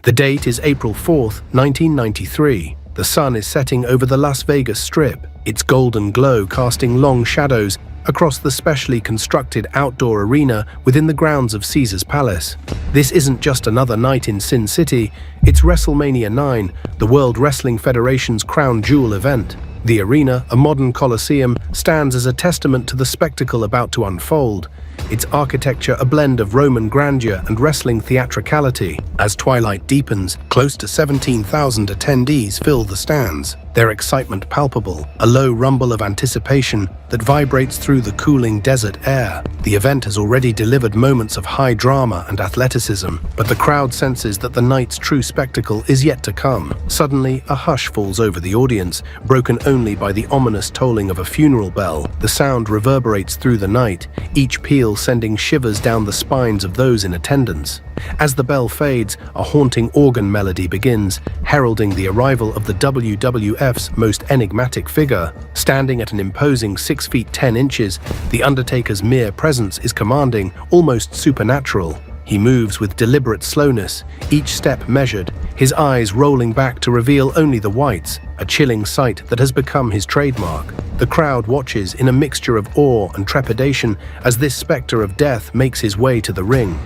The date is April 4th, 1993. The sun is setting over the Las Vegas Strip, its golden glow casting long shadows across the specially constructed outdoor arena within the grounds of Caesar's Palace. This isn't just another night in Sin City, it's Wrestlemania 9, the World Wrestling Federation's crown jewel event. The arena, a modern colosseum, stands as a testament to the spectacle about to unfold, its architecture a blend of Roman grandeur and wrestling theatricality. As twilight deepens, close to 17,000 attendees fill the stands, their excitement palpable, a low rumble of anticipation that vibrates through the cooling desert air. The event has already delivered moments of high drama and athleticism, but the crowd senses that the night's true spectacle is yet to come. Suddenly, a hush falls over the audience, broken only by the ominous tolling of a funeral bell. The sound reverberates through the night, each peal sending shivers down the spines of those in attendance. As the bell fades, a haunting organ melody begins, heralding the arrival of the WWF's most enigmatic figure. Standing at an imposing 6 feet 10 inches, The Undertaker's mere presence is commanding, almost supernatural. He moves with deliberate slowness, each step measured, his eyes rolling back to reveal only the whites, a chilling sight that has become his trademark. The crowd watches in a mixture of awe and trepidation as this specter of death makes his way to the ring.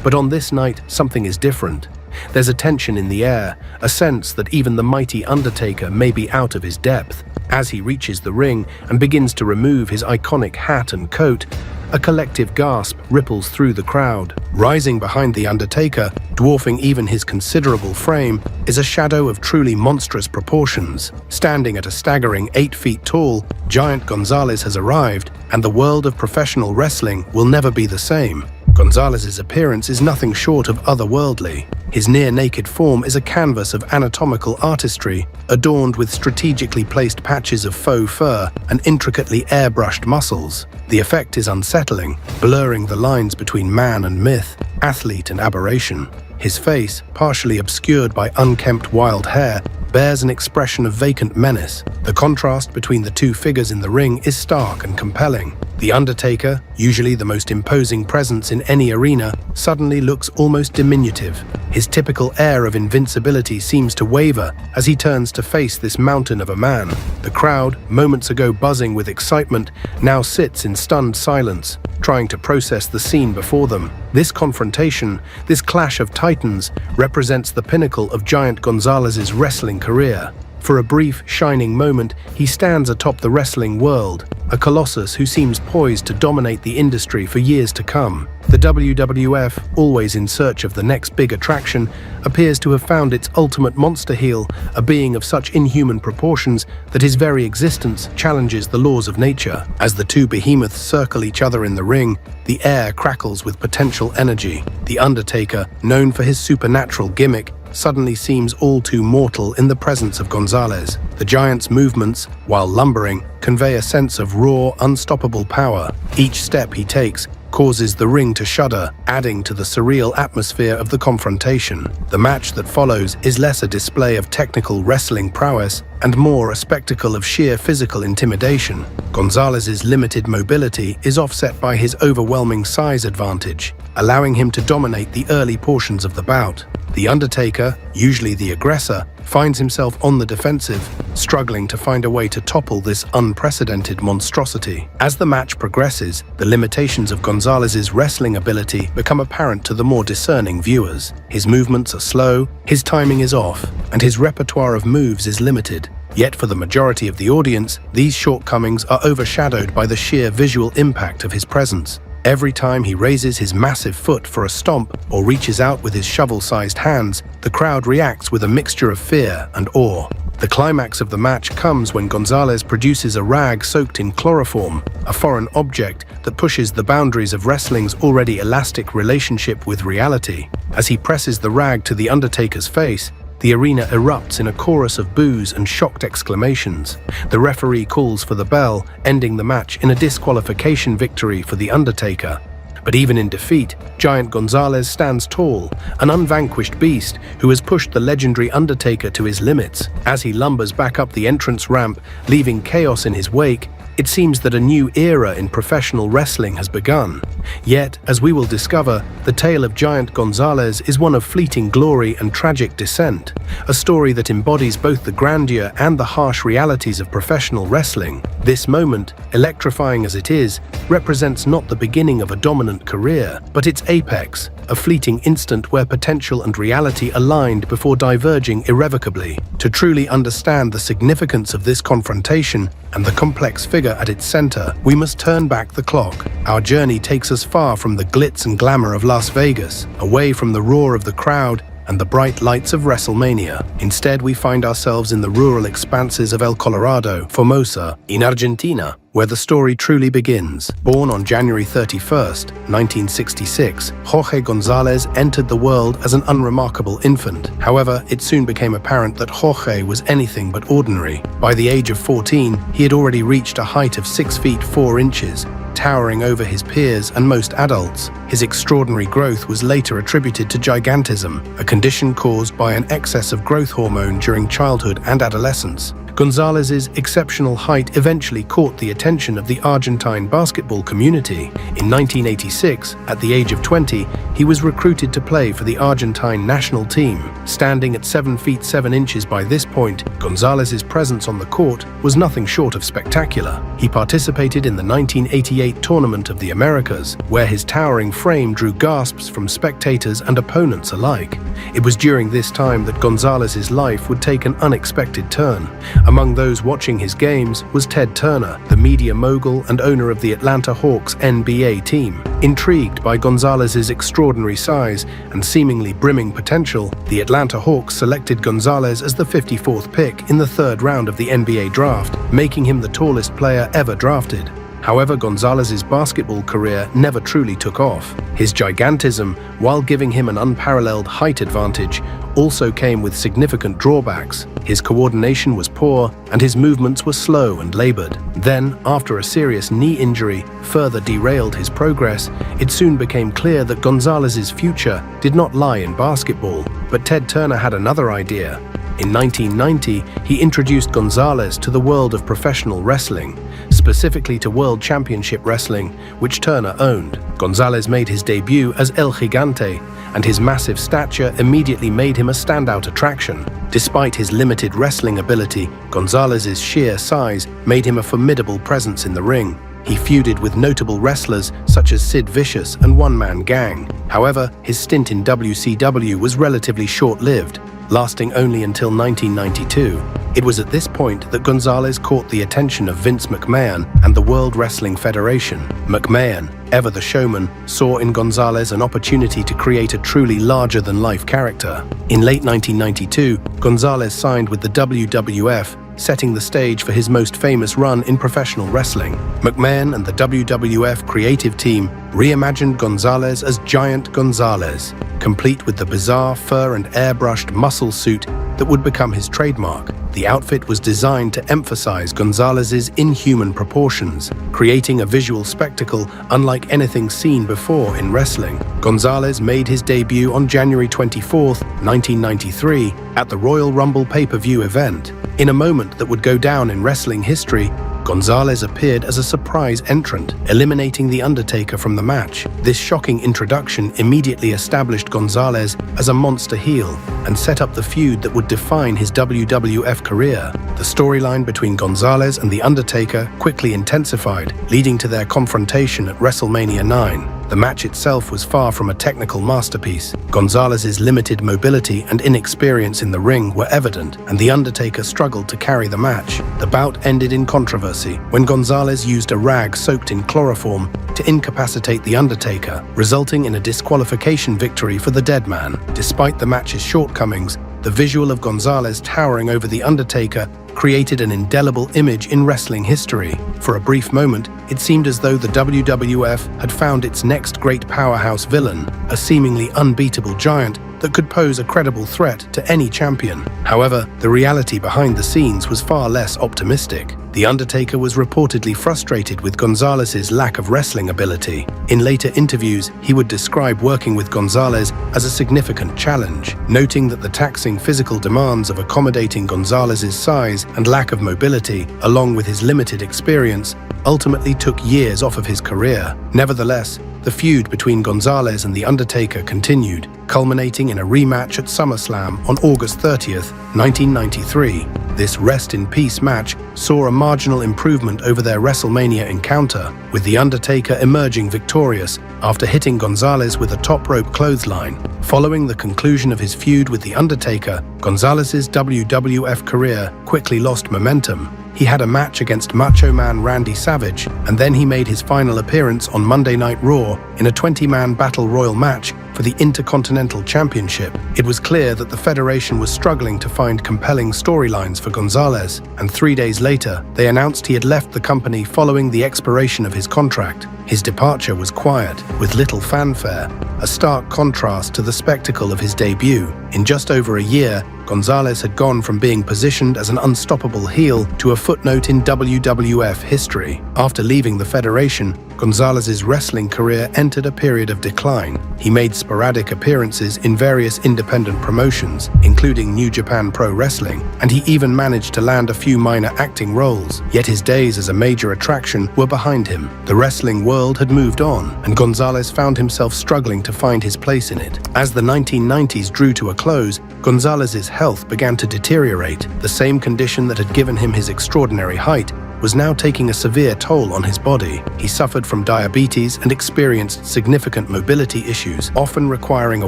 But on this night, something is different. There's a tension in the air, a sense that even the mighty Undertaker may be out of his depth. As he reaches the ring and begins to remove his iconic hat and coat, a collective gasp ripples through the crowd. Rising behind the Undertaker, dwarfing even his considerable frame, is a shadow of truly monstrous proportions. Standing at a staggering 8 feet tall, Giant Gonzalez has arrived, and the world of professional wrestling will never be the same. Gonzalez's appearance is nothing short of otherworldly. His near-naked form is a canvas of anatomical artistry, adorned with strategically placed patches of faux fur and intricately airbrushed muscles. The effect is unsettling, blurring the lines between man and myth, athlete and aberration. His face, partially obscured by unkempt wild hair, bears an expression of vacant menace. The contrast between the two figures in the ring is stark and compelling. The Undertaker, usually the most imposing presence in any arena, suddenly looks almost diminutive. His typical air of invincibility seems to waver as he turns to face this mountain of a man. The crowd, moments ago buzzing with excitement, now sits in stunned silence, trying to process the scene before them. This confrontation, this clash of titans, represents the pinnacle of Giant Gonzalez's wrestling career. For a brief, shining moment, he stands atop the wrestling world, a colossus who seems poised to dominate the industry for years to come. The WWF, always in search of the next big attraction, appears to have found its ultimate monster heel, a being of such inhuman proportions that his very existence challenges the laws of nature. As the two behemoths circle each other in the ring, the air crackles with potential energy. The Undertaker, known for his supernatural gimmick, suddenly seems all too mortal in the presence of Gonzalez. The giant's movements, while lumbering, convey a sense of raw, unstoppable power. Each step he takes causes the ring to shudder, adding to the surreal atmosphere of the confrontation. The match that follows is less a display of technical wrestling prowess and more a spectacle of sheer physical intimidation. Gonzalez's limited mobility is offset by his overwhelming size advantage, allowing him to dominate the early portions of the bout. The Undertaker, usually the aggressor, finds himself on the defensive, struggling to find a way to topple this unprecedented monstrosity. As the match progresses, the limitations of Gonzalez's wrestling ability become apparent to the more discerning viewers. His movements are slow, his timing is off, and his repertoire of moves is limited. Yet for the majority of the audience, these shortcomings are overshadowed by the sheer visual impact of his presence. Every time he raises his massive foot for a stomp or reaches out with his shovel-sized hands, the crowd reacts with a mixture of fear and awe. The climax of the match comes when Gonzalez produces a rag soaked in chloroform, a foreign object that pushes the boundaries of wrestling's already elastic relationship with reality. As he presses the rag to the Undertaker's face, the arena erupts in a chorus of boos and shocked exclamations. The referee calls for the bell, ending the match in a disqualification victory for The Undertaker. But even in defeat, Giant Gonzalez stands tall, an unvanquished beast who has pushed the legendary Undertaker to his limits. As he lumbers back up the entrance ramp, leaving chaos in his wake, It seems that a new era in professional wrestling has begun. Yet, as we will discover, the tale of Giant Gonzalez is one of fleeting glory and tragic descent, a story that embodies both the grandeur and the harsh realities of professional wrestling. This moment, electrifying as it is, represents not the beginning of a dominant career, but its apex, a fleeting instant where potential and reality aligned before diverging irrevocably. To truly understand the significance of this confrontation and the complex figure at its center, we must turn back the clock. Our journey takes us far from the glitz and glamour of Las Vegas, away from the roar of the crowd and the bright lights of Wrestlemania. Instead, we find ourselves in the rural expanses of El Colorado, Formosa, in Argentina, where the story truly begins. Born on January 31st, 1966, Jorge Gonzalez entered the world as an unremarkable infant. However, it soon became apparent that Jorge was anything but ordinary. By the age of 14, he had already reached a height of 6 feet 4 inches, towering over his peers and most adults. His extraordinary growth was later attributed to gigantism, a condition caused by an excess of growth hormone during childhood and adolescence. Gonzalez's exceptional height eventually caught the attention of the Argentine basketball community. In 1986, at the age of 20, he was recruited to play for the Argentine national team. Standing at 7 feet 7 inches by this point, Gonzalez's presence on the court was nothing short of spectacular. He participated in the 1988 Tournament of the Americas, where his towering frame drew gasps from spectators and opponents alike. It was during this time that Gonzalez's life would take an unexpected turn. Among those watching his games was Ted Turner, the media mogul and owner of the Atlanta Hawks NBA team. Intrigued by Gonzalez's extraordinary size and seemingly brimming potential, the Atlanta Hawks selected Gonzalez as the 54th pick in the 3rd round of the NBA draft, making him the tallest player ever drafted. However, Gonzalez's basketball career never truly took off. His gigantism, while giving him an unparalleled height advantage, also came with significant drawbacks. His coordination was poor, and his movements were slow and labored. Then, after a serious knee injury further derailed his progress, it soon became clear that Gonzalez's future did not lie in basketball. But Ted Turner had another idea. In 1990, he introduced Gonzalez to the world of professional wrestling, specifically to World Championship Wrestling, which Turner owned. Gonzalez made his debut as El Gigante, and his massive stature immediately made him a standout attraction. Despite his limited wrestling ability, Gonzalez's sheer size made him a formidable presence in the ring. He feuded with notable wrestlers such as Sid Vicious and One Man Gang. However, his stint in WCW was relatively short-lived, lasting only until 1992. It was at this point that Gonzalez caught the attention of Vince McMahon and the World Wrestling Federation. McMahon, ever the showman, saw in Gonzalez an opportunity to create a truly larger-than-life character. In late 1992, Gonzalez signed with the WWF, setting the stage for his most famous run in professional wrestling. McMahon and the WWF creative team reimagined Gonzalez as Giant Gonzalez, complete with the bizarre fur and airbrushed muscle suit that would become his trademark. The outfit was designed to emphasize Gonzalez's inhuman proportions, creating a visual spectacle unlike anything seen before in wrestling. Gonzalez made his debut on January 24, 1993, at the Royal Rumble pay-per-view event. In a moment that would go down in wrestling history, Gonzalez appeared as a surprise entrant, eliminating The Undertaker from the match. This shocking introduction immediately established Gonzalez as a monster heel and set up the feud that would define his WWF career. The storyline between Gonzalez and The Undertaker quickly intensified, leading to their confrontation at WrestleMania 9. The match itself was far from a technical masterpiece. Gonzalez's limited mobility and inexperience in the ring were evident, and The Undertaker struggled to carry the match. The bout ended in controversy when Gonzalez used a rag soaked in chloroform to incapacitate The Undertaker, resulting in a disqualification victory for the dead man. Despite the match's shortcomings, the visual of Gonzalez towering over The Undertaker created an indelible image in wrestling history. For a brief moment, it seemed as though the WWF had found its next great powerhouse villain, a seemingly unbeatable giant that could pose a credible threat to any champion. However, the reality behind the scenes was far less optimistic. The The Undertaker was reportedly frustrated with Gonzalez's lack of wrestling ability. In later interviews, he would describe working with Gonzalez as a significant challenge, noting that the taxing physical demands of accommodating Gonzalez's size and lack of mobility, along with his limited experience, ultimately took years off of his career. Nevertheless, the feud between Gonzalez and The Undertaker continued, culminating in a rematch at SummerSlam on August 30th, 1993. This Rest in Peace match saw a marginal improvement over their WrestleMania encounter, with The Undertaker emerging victorious after hitting Gonzalez with a top rope clothesline. Following the conclusion of his feud with The Undertaker, Gonzalez's WWF career quickly lost momentum. He had a match against Macho Man Randy Savage, and then he made his final appearance on Monday Night Raw in a 20-man Battle Royal match for the Intercontinental Championship. It was clear that the Federation was struggling to find compelling storylines for Gonzalez, and 3 days later, they announced he had left the company following the expiration of his contract. His departure was quiet, with little fanfare, a stark contrast to the spectacle of his debut. In just over a year, Gonzalez had gone from being positioned as an unstoppable heel to a footnote in WWF history. After leaving the Federation, Gonzalez's wrestling career entered a period of decline. He made sporadic appearances in various independent promotions, including New Japan Pro Wrestling, and he even managed to land a few minor acting roles. Yet his days as a major attraction were behind him. The wrestling world had moved on, and Gonzalez found himself struggling to find his place in it. As the 1990s drew to a close, Gonzalez's health began to deteriorate. The same condition that had given him his extraordinary height was now taking a severe toll on his body. He suffered from diabetes and experienced significant mobility issues, often requiring a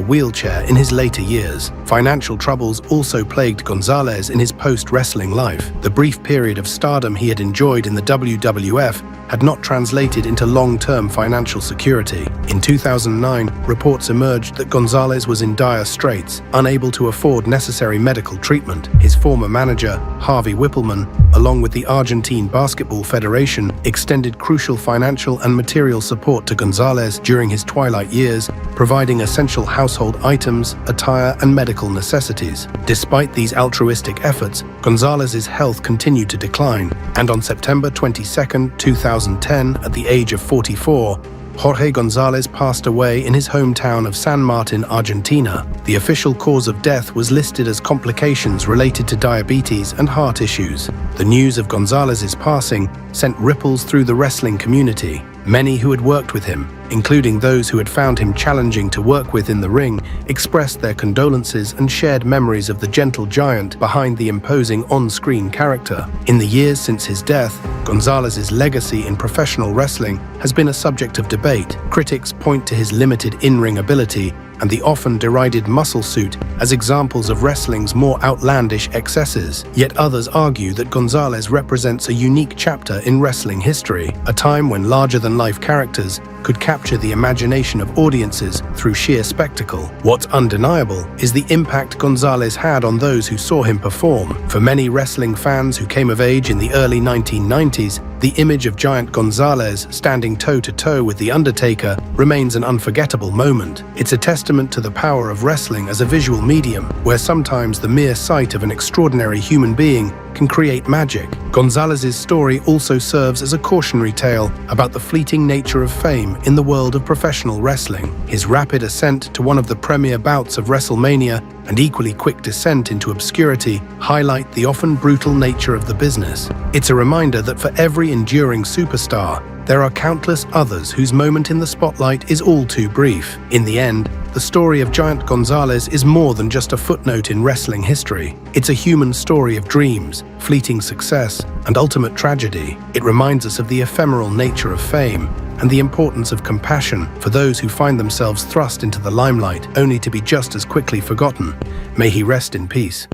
wheelchair in his later years. Financial troubles also plagued Gonzalez in his post-wrestling life. The brief period of stardom he had enjoyed in the WWF had not translated into long-term financial security. In 2009, reports emerged that Gonzalez was in dire straits, unable to afford necessary medical treatment. His former manager, Harvey Whippleman, along with the Argentine Basketball Federation, extended crucial financial and material support to Gonzalez during his twilight years, providing essential household items, attire, and medical necessities. Despite these altruistic efforts, Gonzalez's health continued to decline, and on September 22, 2010, at the age of 44, Jorge Gonzalez passed away in his hometown of San Martin, Argentina. The official cause of death was listed as complications related to diabetes and heart issues. The news of Gonzalez's passing sent ripples through the wrestling community. Many who had worked with him, including those who had found him challenging to work with in the ring, expressed their condolences and shared memories of the gentle giant behind the imposing on-screen character. In the years since his death, Gonzalez's legacy in professional wrestling has been a subject of debate. Critics point to his limited in-ring ability and the often derided muscle suit as examples of wrestling's more outlandish excesses. Yet others argue that Gonzalez represents a unique chapter in wrestling history, a time when larger-than-life characters could capture the imagination of audiences through sheer spectacle. What's undeniable is the impact Gonzalez had on those who saw him perform. For many wrestling fans who came of age in the early 1990s, the image of Giant Gonzalez standing toe-to-toe with The Undertaker remains an unforgettable moment. It's a testament to the power of wrestling as a visual medium, where sometimes the mere sight of an extraordinary human being can create magic. Gonzalez's story also serves as a cautionary tale about the fleeting nature of fame in the world of professional wrestling. His rapid ascent to one of the premier bouts of Wrestlemania and equally quick descent into obscurity highlight the often brutal nature of the business. It's a reminder that for every enduring superstar, there are countless others whose moment in the spotlight is all too brief. In the end, the story of Giant Gonzalez is more than just a footnote in wrestling history. It's a human story of dreams, fleeting success, and ultimate tragedy. It reminds us of the ephemeral nature of fame and the importance of compassion for those who find themselves thrust into the limelight only to be just as quickly forgotten. May he rest in peace.